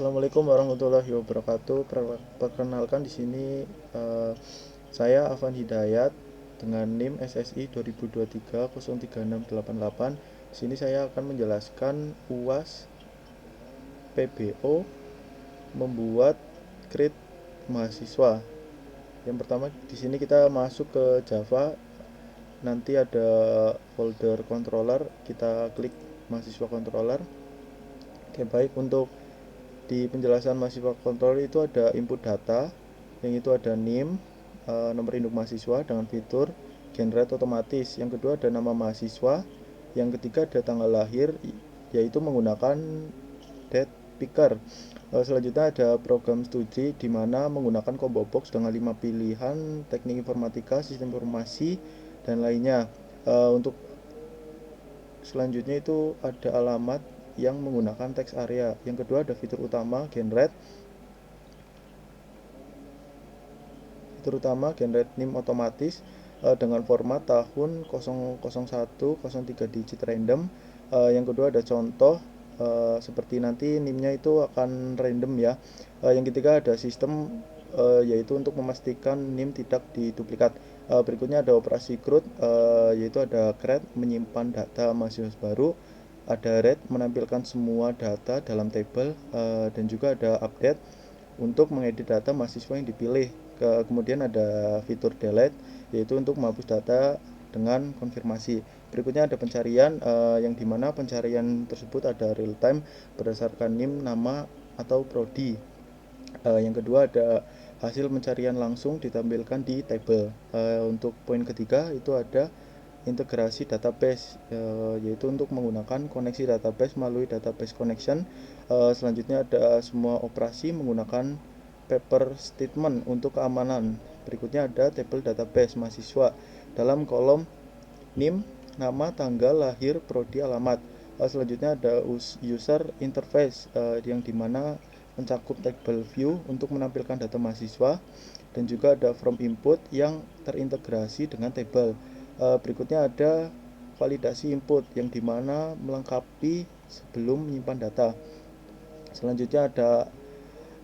Assalamualaikum warahmatullahi wabarakatuh. Perkenalkan di sini saya Afan Hidayat dengan NIM SSI 2023 03688. Di sini saya akan menjelaskan UAS PBO membuat create mahasiswa. Yang pertama di sini kita masuk ke Java, nanti ada folder controller, kita klik mahasiswa controller. Oke, baik, untuk di penjelasan mahasiswa controller itu ada input data, yang itu ada NIM, nomor induk mahasiswa dengan fitur generate otomatis. Yang kedua ada nama mahasiswa. Yang ketiga ada tanggal lahir, yaitu menggunakan date picker. Selanjutnya ada program studi di mana menggunakan combo box dengan 5 pilihan teknik informatika, sistem informasi, dan lainnya. Untuk selanjutnya itu ada alamat yang menggunakan text area. Yang kedua ada fitur utama generate. Fitur utama generate NIM otomatis dengan format tahun 001 03 digit random. Yang kedua ada contoh, seperti nanti NIM-nya itu akan random ya. Yang ketiga ada sistem, yaitu untuk memastikan NIM tidak diduplikat. Berikutnya ada operasi CRUD, yaitu ada create menyimpan data mahasiswa baru, ada read menampilkan semua data dalam tabel, dan juga ada update untuk mengedit data mahasiswa yang dipilih. Kemudian ada fitur delete, yaitu untuk menghapus data dengan konfirmasi. Berikutnya ada pencarian, yang dimana pencarian tersebut ada real time berdasarkan NIM, nama, atau prodi. Yang kedua ada hasil pencarian langsung ditampilkan di tabel. Untuk poin ketiga itu ada integrasi database, yaitu untuk menggunakan koneksi database melalui database connection. Selanjutnya ada semua operasi menggunakan paper statement untuk keamanan. Berikutnya ada tabel database mahasiswa dalam kolom NIM, nama, tanggal lahir, prodi, alamat. Selanjutnya ada user interface, yang dimana mencakup tabel view untuk menampilkan data mahasiswa, dan juga ada from input yang terintegrasi dengan tabel. Berikutnya ada validasi input yang dimana melengkapi sebelum menyimpan data. Selanjutnya ada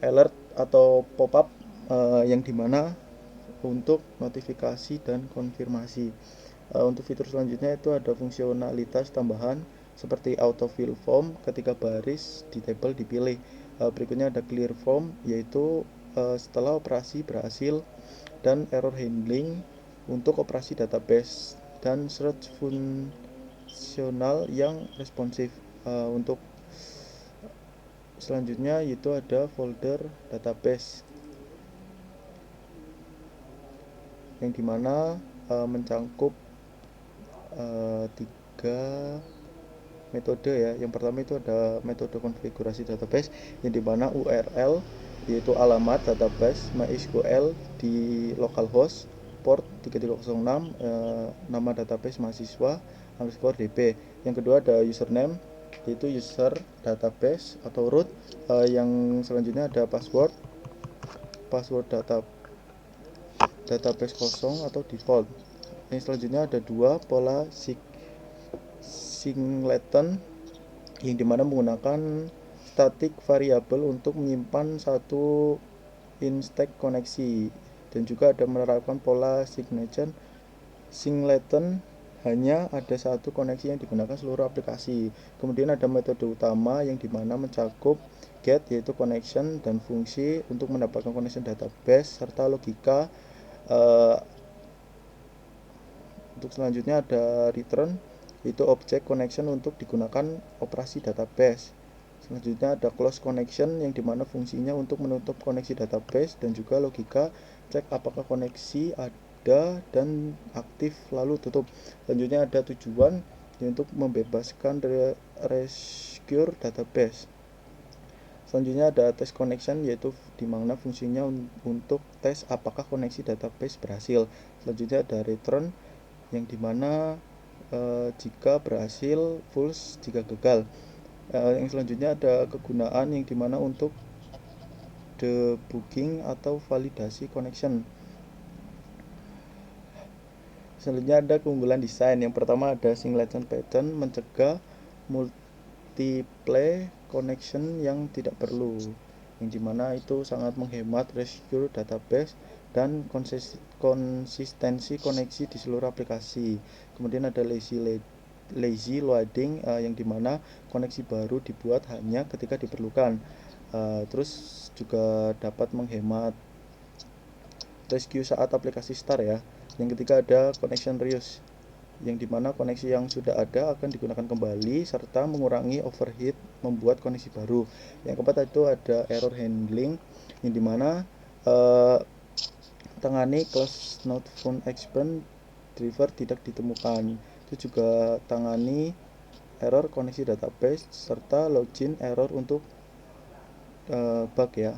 alert atau pop-up, yang dimana untuk notifikasi dan konfirmasi. Untuk fitur selanjutnya itu ada fungsionalitas tambahan seperti auto fill form ketika baris di tabel dipilih. Berikutnya ada clear form, yaitu setelah operasi berhasil, dan error handling untuk operasi database, dan search fungsional yang responsif. Untuk selanjutnya itu ada folder database, yang dimana mencangkup tiga metode ya. Yang pertama itu ada metode konfigurasi database, yang dimana URL yaitu alamat database MySQL di localhost port 3306, nama database mahasiswa _db. Yang kedua ada username, yaitu user database atau root. Yang selanjutnya ada password database kosong atau default. Yang selanjutnya ada dua pola singleton, yang dimana menggunakan static variable untuk menyimpan satu instance koneksi, dan juga ada menerapkan pola singleton hanya ada satu koneksi yang digunakan seluruh aplikasi. Kemudian ada metode utama yang dimana mencakup get, yaitu connection dan fungsi untuk mendapatkan connection database, serta logika. Untuk selanjutnya ada return, itu object connection untuk digunakan operasi database. Selanjutnya ada close connection, yang dimana fungsinya untuk menutup koneksi database, dan juga logika cek apakah koneksi ada dan aktif lalu tutup. Selanjutnya ada tujuan, untuk membebaskan rescue database. Selanjutnya ada test connection, yaitu dimana fungsinya untuk tes apakah koneksi database berhasil. Selanjutnya ada return, yang dimana jika berhasil, false jika gagal. Yang selanjutnya ada kegunaan, yang dimana untuk debugging atau validasi connection. Selanjutnya ada keunggulan desain. Yang pertama ada singleton pattern, mencegah multiple connection yang tidak perlu, yang dimana itu sangat menghemat rescue database dan konsistensi koneksi di seluruh aplikasi. Kemudian ada lazy loading, yang dimana koneksi baru dibuat hanya ketika diperlukan. Terus juga dapat menghemat rescue saat aplikasi start ya. Yang ketiga ada connection reuse, yang dimana koneksi yang sudah ada akan digunakan kembali serta mengurangi overheat membuat koneksi baru. Yang keempat itu ada error handling, yang dimana tangani close not found expand driver tidak ditemukan. Itu juga tangani error koneksi database serta login error untuk bug ya.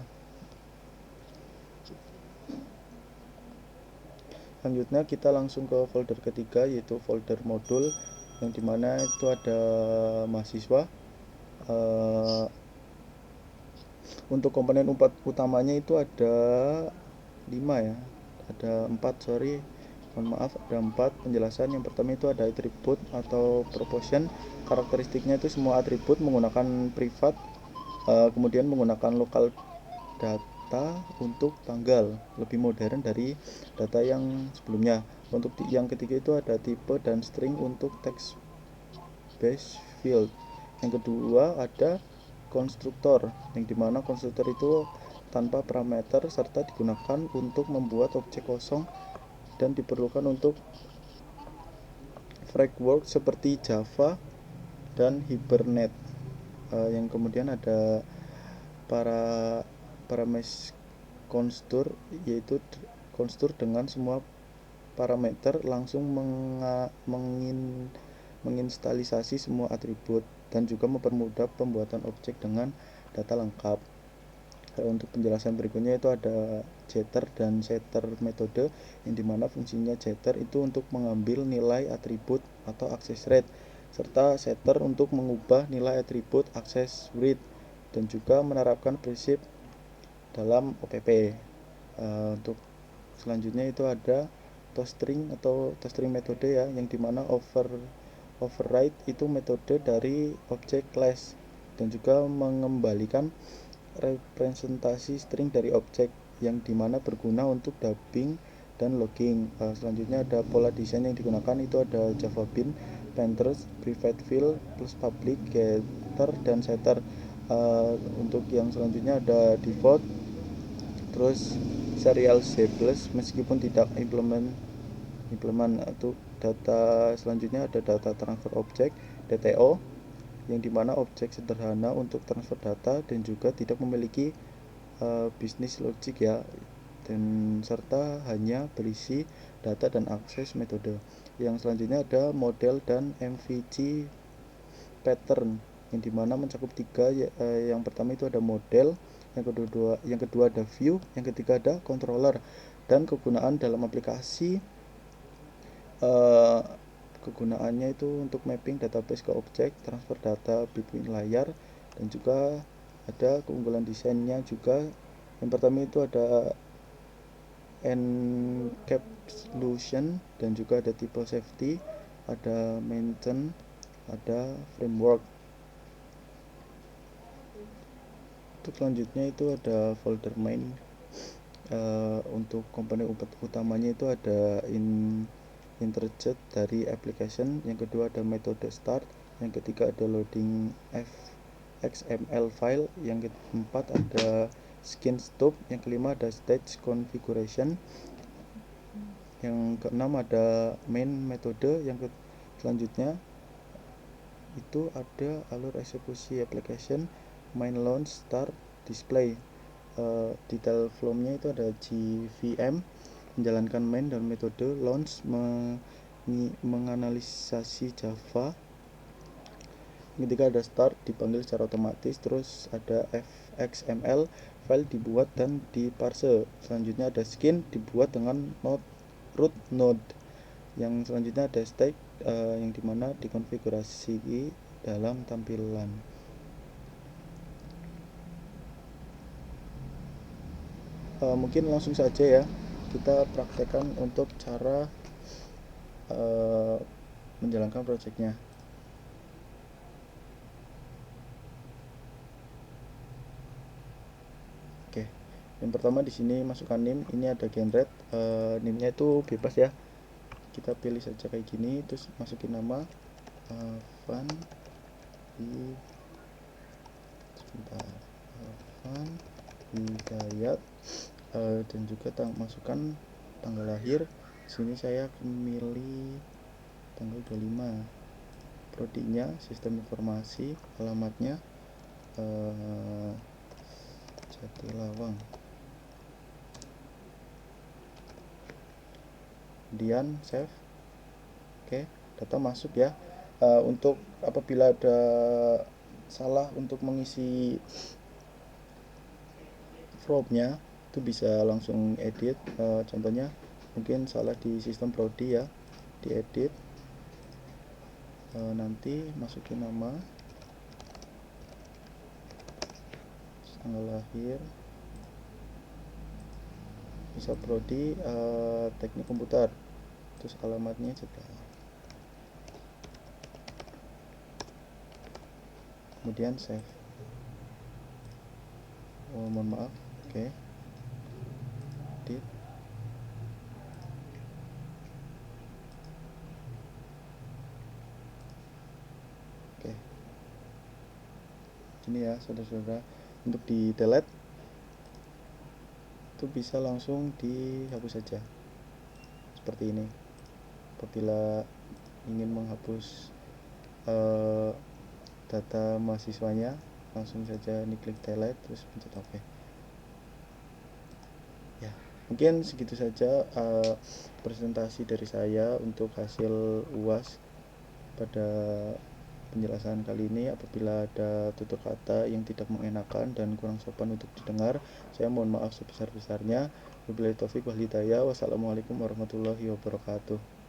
Selanjutnya kita langsung ke folder ketiga, yaitu folder modul, yang dimana itu ada mahasiswa. Untuk komponen utamanya itu ada 5 ya, ada 4, sorry, mohon maaf, ada 4 penjelasan. Yang pertama itu ada atribut atau proportion, karakteristiknya itu semua atribut menggunakan privat, kemudian menggunakan local data untuk tanggal, lebih modern dari data yang sebelumnya. Untuk yang ketiga itu ada tipe dan string untuk text based field. Yang kedua ada konstruktor, yang dimana konstruktor itu tanpa parameter serta digunakan untuk membuat objek kosong dan diperlukan untuk framework seperti Java dan Hibernate. Yang kemudian ada parameter konstur, yaitu konstur dengan semua parameter langsung menginstalisasi semua atribut dan juga mempermudah pembuatan objek dengan data lengkap. Untuk penjelasan berikutnya itu ada getter dan setter metode, yang dimana fungsinya getter itu untuk mengambil nilai atribut atau access rate, serta setter untuk mengubah nilai atribut access rate, dan juga menerapkan prinsip dalam OPP. Untuk selanjutnya itu ada toString atau toString metode ya, yang dimana override itu metode dari objek class dan juga mengembalikan representasi string dari objek, yang dimana berguna untuk dubbing dan logging. Selanjutnya ada pola desain yang digunakan, itu ada Java Bean, Panthers, private field plus public, getter dan setter. Untuk yang selanjutnya ada default, terus serial C+, meskipun tidak implement atau data. Selanjutnya ada data transfer object DTO, yang dimana objek sederhana untuk transfer data dan juga tidak memiliki bisnis logic ya, dan serta hanya berisi data dan akses metode. Yang selanjutnya ada model dan MVC pattern, yang dimana mencakup 3 ya. Yang pertama itu ada model, yang kedua ada view, yang ketiga ada controller. Dan kegunaan dalam aplikasi, kegunaannya itu untuk mapping database ke objek, transfer data between layar, dan juga ada keunggulan desainnya juga. Yang pertama itu ada encapsulation, dan juga ada tipe safety, ada maintain, ada framework. Untuk selanjutnya itu ada folder main. Untuk komponen utamanya itu ada interject dari application, yang kedua ada metode start, yang ketiga ada loading XML file, yang keempat ada skin stop, yang kelima ada stage configuration, yang keenam ada main metode, yang selanjutnya itu ada alur eksekusi application, main launch, start, display. Detail flow-nya itu ada JVM, menjalankan main dan metode launch, menganalisasi Java. Ketika ada start dipanggil secara otomatis, terus ada XML file dibuat dan diparse. Selanjutnya ada skin dibuat dengan root node. Yang selanjutnya ada state, yang dimana dikonfigurasi dalam tampilan. Mungkin langsung saja ya kita praktekkan untuk cara menjalankan projectnya. Yang pertama di sini masukkan NIM, ini ada generate, NIM-nya itu bebas ya. Kita pilih saja kayak gini, terus masukin nama Van sebentar, Van Hidayat, dan juga masukkan tanggal lahir. Sini saya milih tanggal 25. Prodinya sistem informasi, alamatnya Jatilawang. Kemudian save. Oke, data masuk ya. Untuk apabila ada salah untuk mengisi formnya, itu bisa langsung edit. Contohnya mungkin salah di sistem prodi ya, diedit. Nanti masukin nama, tanggal lahir, bisa prodi teknik komputer, terus alamatnya juga. Kemudian save. Mohon maaf. Oke. Edit. Oke. Ini ya saudara-saudara, untuk di delete itu bisa langsung dihapus saja seperti ini. Apabila ingin menghapus data mahasiswanya, langsung saja ini klik delete terus pencet OK. Ya, mungkin segitu saja presentasi dari saya untuk hasil UAS pada penjelasan kali ini. Apabila ada tutur kata yang tidak mengenakan dan kurang sopan untuk didengar, saya mohon maaf sebesar-besarnya. Wabillahi taufik wal hidayah. Wassalamualaikum warahmatullahi wabarakatuh.